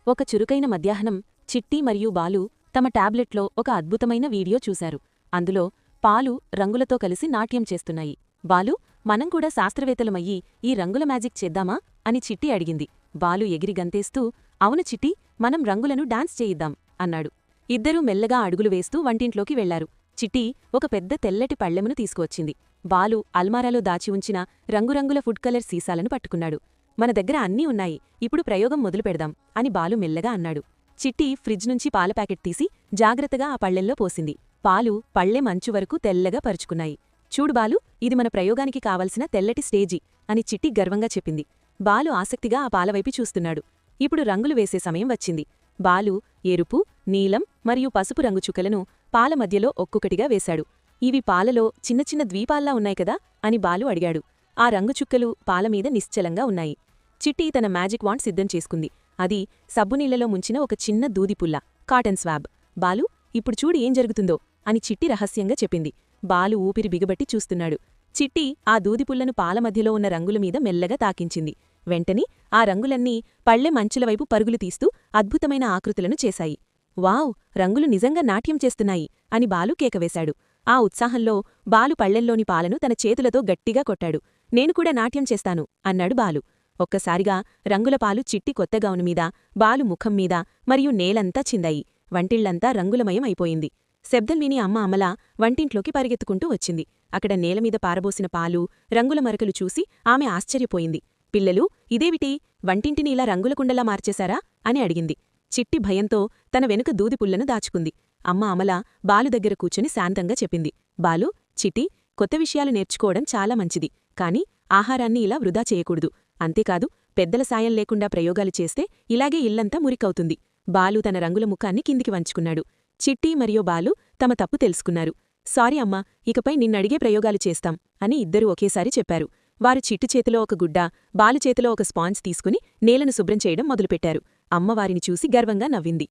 ఒక చురుకైన మధ్యాహ్నం చిట్టి మరియు బాలు తమ టాబ్లెట్లో ఒక అద్భుతమైన వీడియో చూశారు. అందులో పాలు రంగులతో కలిసి నాట్యం చేస్తున్నాయి. బాలు, మనం కూడా శాస్త్రవేత్తలమయ్యి ఈ రంగుల మ్యాజిక్ చేద్దామా అని చిట్టి అడిగింది. బాలు ఎగిరి గంతేస్తూ, అవును చిట్టి, మనం రంగులను డాన్స్ చేయిద్దాం అన్నాడు. ఇద్దరూ మెల్లగా అడుగులు వేస్తూ వంటింట్లోకి వెళ్లారు. చిట్టి ఒక పెద్ద తెల్లటి పళ్ళెమును తీసుకువచ్చింది. బాలు అల్మారాలో దాచి ఉంచిన రంగురంగుల ఫుడ్ కలర్ సీసాలను పట్టుకున్నాడు. మన దగ్గర అన్నీ ఉన్నాయి, ఇప్పుడు ప్రయోగం మొదలుపెడదాం అని బాలు మెల్లగా అన్నాడు. చిట్టి ఫ్రిడ్జ్ నుంచి పాల ప్యాకెట్ తీసి జాగ్రత్తగా ఆ పళ్ళెంలో పోసింది. పాలు పళ్ళె మంచు వరకు తెల్లగా పరుచుకున్నాయి. చూడు బాలు, ఇది మన ప్రయోగానికి కావలసిన తెల్లటి స్టేజి అని చిట్టి గర్వంగా చెప్పింది. బాలు ఆసక్తిగా ఆ పాలవైపు చూస్తున్నాడు. ఇప్పుడు రంగులు వేసే సమయం వచ్చింది. బాలు ఎరుపు, నీలం మరియు పసుపు రంగు చుక్కలను పాల మధ్యలో ఒక్కొక్కటిగా వేశాడు. ఇవి పాలలో చిన్న చిన్న ద్వీపాల్లా ఉన్నాయి కదా అని బాలు అడిగాడు. ఆ రంగు చుక్కలు పాలమీద నిశ్చలంగా ఉన్నాయి. చిట్టి తన మ్యాజిక్ వాండ్ సిద్ధం చేసుకుంది. అది సబ్బునీళ్లలో ముంచిన ఒక చిన్న దూదిపుల్ల, కాటన్ స్వాబ్. బాలు, ఇప్పుడు చూడు ఏం జరుగుతుందో అని చిట్టి రహస్యంగా చెప్పింది. బాలు ఊపిరి బిగబట్టి చూస్తున్నాడు. చిట్టి ఆ దూదిపుల్లను పాల మధ్యలో ఉన్న రంగులమీద మెల్లగా తాకించింది. వెంటనే ఆ రంగులన్నీ పళ్ళె మంచులవైపు పరుగులు తీస్తూ అద్భుతమైన ఆకృతులను చేశాయి. వావ్, రంగులు నిజంగా నాట్యం చేస్తున్నాయి అని బాలు కేకవేశాడు. ఆ ఉత్సాహంలో బాలు పళ్ళెంలోని పాలను తన చేతులతో గట్టిగా కొట్టాడు. నేను కూడా నాట్యం చేస్తాను అన్నాడు బాలు. ఒక్కసారిగా రంగుల పాలు చిట్టి కొత్త గౌనుమీద, బాలు ముఖంమీద మరియు నేలంతా చిందాయి. వంటిళ్లంతా రంగులమయం అయిపోయింది. శబ్దం విని అమ్మ అమల వంటింట్లోకి పరిగెత్తుకుంటూ వచ్చింది. అక్కడ నేలమీద పారబోసిన పాలు, రంగుల మరకలు చూసి ఆమె ఆశ్చర్యపోయింది. పిల్లలు, ఇదేవిటి, వంటింటిని ఇలా రంగులకుండలా మార్చేశారా అని అడిగింది. చిట్టి భయంతో తన వెనుక దూదిపుల్లను దాచుకుంది. అమ్మ అమల బాలు దగ్గర కూర్చుని శాంతంగా చెప్పింది. బాలు, చిట్టి, కొత్త విషయాలు నేర్చుకోవడం చాలా మంచిది, కాని ఆహారాన్ని ఇలా వృధా చేయకూడదు. అంతేకాదు, పెద్దల సాయం లేకుండా ప్రయోగాలు చేస్తే ఇలాగే ఇల్లంతా మురికవుతుంది. బాలు తన రంగుల ముఖాన్ని కిందికి వంచుకున్నాడు. చిట్టి మరియు బాలు తమ తప్పు తెలుసుకున్నారు. సారీ అమ్మా, ఇకపై నిన్నడిగే ప్రయోగాలు చేస్తాం అని ఇద్దరూ ఒకేసారి చెప్పారు. వారు చిట్టి చేతిలో ఒక గుడ్డ, బాలు చేతిలో ఒక స్పాంజ్ తీసుకుని నేలను శుభ్రం చేయడం మొదలుపెట్టారు. అమ్మ వారిని చూసి గర్వంగా నవ్వింది.